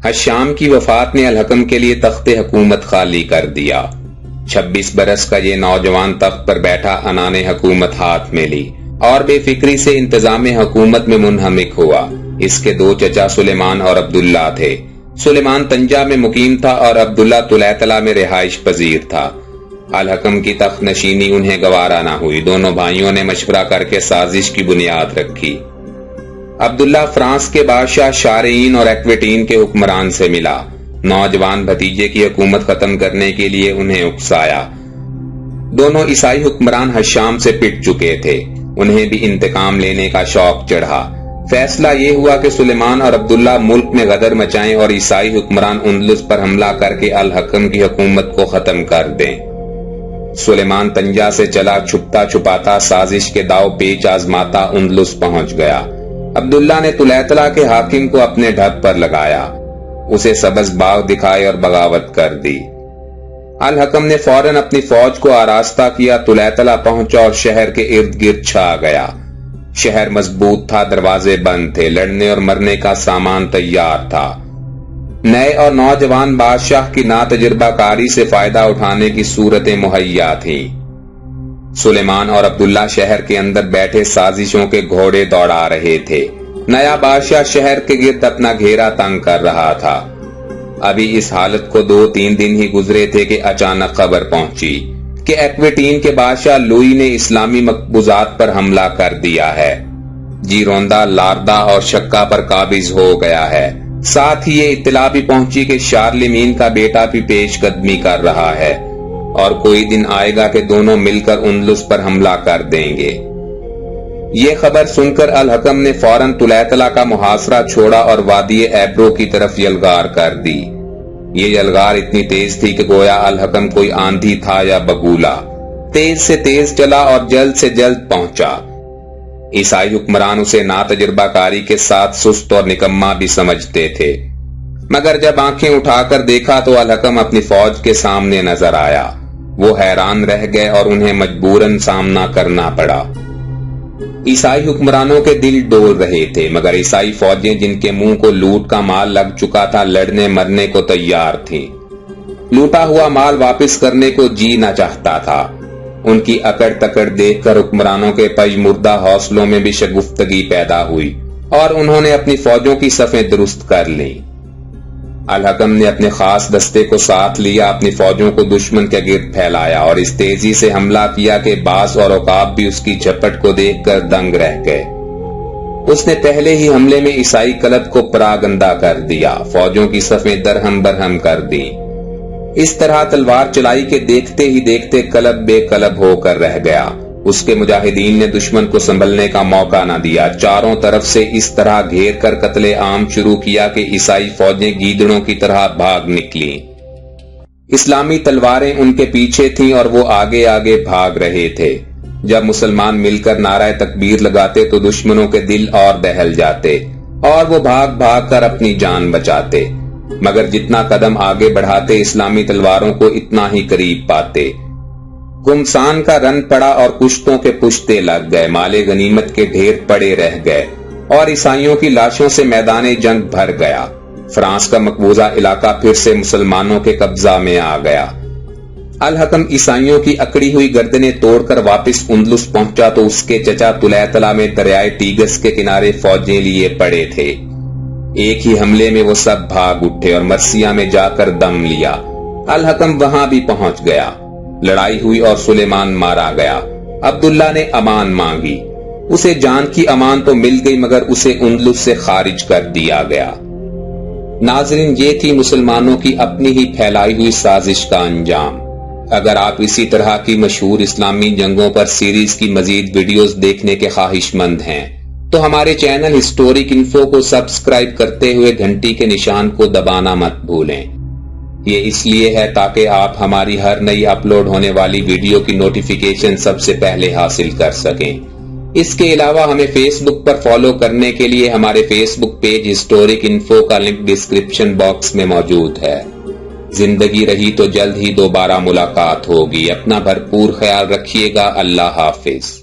حشام کی وفات نے الحکم کے لیے تخت حکومت خالی کر دیا۔ 26 برس کا یہ نوجوان تخت پر بیٹھا انان حکومت ہاتھ میں لی اور بے فکری سے انتظام حکومت میں منہمک ہوا۔ اس کے 2 چچا سلیمان اور عبداللہ تھے۔ سلیمان طنجہ میں مقیم تھا اور عبداللہ طلیطلہ میں رہائش پذیر تھا۔ الحکم کی تخت نشینی انہیں گوارا نہ ہوئی۔ دونوں بھائیوں نے مشورہ کر کے سازش کی بنیاد رکھی۔ عبداللہ فرانس کے بادشاہ شارعین اور ایکویٹین کے حکمران سے ملا۔ نوجوان بھتیجے کی حکومت ختم کرنے کے لیے انہیں اکسایا۔ دونوں عیسائی حکمران حشام سے پٹ چکے تھے۔ انہیں بھی انتقام لینے کا شوق چڑھا۔ فیصلہ یہ ہوا کہ سلیمان اور عبداللہ ملک میں غدر مچائیں اور عیسائی حکمران اندلس پر حملہ کر کے الحکم کی حکومت کو ختم کر دیں۔ سلیمان طنجہ سے چلا، چھپتا چھپاتا سازش کے داؤ پیچ آزماتا اندلس پہنچ گیا۔ عبداللہ نے طلیطلہ کے حاکم کو اپنے ڈھب پر لگایا، اسے سبز باغ دکھائے اور بغاوت کر دی۔ الحکم نے فوراً اپنی فوج کو آراستہ کیا، طلیطلہ پہنچا اور شہر کے ارد گرد چھا گیا۔ شہر مضبوط تھا، دروازے بند تھے، لڑنے اور مرنے کا سامان تیار تھا۔ نئے اور نوجوان بادشاہ کی ناتجربہ کاری سے فائدہ اٹھانے کی صورتیں مہیا تھیں۔ سلیمان اور عبداللہ شہر کے اندر بیٹھے سازشوں کے گھوڑے دوڑا رہے تھے۔ نیا بادشاہ شہر کے گرد اپنا گھیرا تنگ کر رہا تھا۔ ابھی اس حالت کو 2-3 دن ہی گزرے تھے کہ اچانک خبر پہنچی کہ ایکویٹین کے بادشاہ لوئی نے اسلامی مقبوضات پر حملہ کر دیا ہے۔ جیروندا، لاردا اور شکا پر قابض ہو گیا ہے۔ ساتھ ہی یہ اطلاع بھی پہنچی کہ شارلمیین کا بیٹا بھی پیش قدمی کر رہا ہے اور کوئی دن آئے گا کہ دونوں مل کر اندلس پر حملہ کر دیں گے۔ یہ خبر سن کر الحکم نے فوراً طلیطلہ کا محاصرہ چھوڑا اور وادی ایبرو کی طرف یلغار کر دی۔ یہ یلغار اتنی تیز تھی کہ گویا الحکم کوئی آندھی تھا یا بگولا۔ تیز سے تیز چلا اور جلد سے جلد پہنچا۔ عیسائی حکمران اسے ناتجربہ کاری کے ساتھ سست اور نکما بھی سمجھتے تھے، مگر جب آنکھیں اٹھا کر دیکھا تو الحکم اپنی فوج کے سامنے نظر آیا۔ وہ حیران رہ گئے اور انہیں مجبوراً سامنا کرنا پڑا۔ عیسائی حکمرانوں کے دل ڈول رہے تھے، مگر عیسائی فوجیں جن کے منہ کو لوٹ کا مال لگ چکا تھا لڑنے مرنے کو تیار تھیں۔ لوٹا ہوا مال واپس کرنے کو جی نہ چاہتا تھا۔ ان کی اکڑ تکڑ دیکھ کر حکمرانوں کے پژمردہ حوصلوں میں بھی شگفتگی پیدا ہوئی اور انہوں نے اپنی فوجوں کی صفیں درست کر لیں۔ الحکم نے اپنے خاص دستے کو ساتھ لیا، اپنی فوجوں کو دشمن کے گرد پھیلایا اور اس تیزی سے حملہ کیا کہ باز اور عقاب بھی اس کی جھپٹ کو دیکھ کر دنگ رہ گئے۔ اس نے پہلے ہی حملے میں عیسائی کلب کو پراگندہ کر دیا، فوجوں کی صفیں درہم برہم کر دیں۔ اس طرح تلوار چلائی کہ دیکھتے ہی دیکھتے کلب بے کلب ہو کر رہ گیا۔ اس کے مجاہدین نے دشمن کو سنبھلنے کا موقع نہ دیا، چاروں طرف سے اس طرح گھیر کر قتل عام شروع کیا کہ عیسائی فوجیں گیدڑوں کی طرح بھاگ نکلیں۔ اسلامی تلواریں ان کے پیچھے تھیں اور وہ آگے آگے بھاگ رہے تھے۔ جب مسلمان مل کر نعرہ تکبیر لگاتے تو دشمنوں کے دل اور دہل جاتے اور وہ بھاگ بھاگ کر اپنی جان بچاتے، مگر جتنا قدم آگے بڑھاتے اسلامی تلواروں کو اتنا ہی قریب پاتے۔ گمسان کا رن پڑا اور کشتوں کے پشتے لگ گئے، مال غنیمت کے ڈھیر پڑے رہ گئے اور عیسائیوں کی لاشوں سے میدان جنگ بھر گیا۔ فرانس کا مقبوضہ علاقہ پھر سے مسلمانوں کے قبضہ میں آ گیا۔ الحکم عیسائیوں کی اکڑی ہوئی گردنیں توڑ کر واپس اندلس پہنچا تو اس کے چچا طلیطلہ میں دریائے ٹیگس کے کنارے فوجیں لیے پڑے تھے۔ ایک ہی حملے میں وہ سب بھاگ اٹھے اور مرسیا میں جا کر دم لیا۔ الحکم وہاں بھی پہنچ گیا۔ لڑائی ہوئی اور سلیمان مارا گیا۔ عبداللہ نے امان مانگی، اسے جان کی امان تو مل گئی مگر اسے اندلس سے خارج کر دیا گیا۔ ناظرین، یہ تھی مسلمانوں کی اپنی ہی پھیلائی ہوئی سازش کا انجام۔ اگر آپ اسی طرح کی مشہور اسلامی جنگوں پر سیریز کی مزید ویڈیوز دیکھنے کے خواہش مند ہیں تو ہمارے چینل ہسٹورک انفو کو سبسکرائب کرتے ہوئے گھنٹی کے نشان کو دبانا مت بھولیں۔ یہ اس لیے ہے تاکہ آپ ہماری ہر نئی اپلوڈ ہونے والی ویڈیو کی نوٹیفیکیشن سب سے پہلے حاصل کر سکیں۔ اس کے علاوہ ہمیں فیس بک پر فالو کرنے کے لیے ہمارے فیس بک پیج ہسٹورک انفو کا لنک ڈسکرپشن باکس میں موجود ہے۔ زندگی رہی تو جلد ہی دوبارہ ملاقات ہوگی۔ اپنا بھرپور خیال رکھیے گا۔ اللہ حافظ۔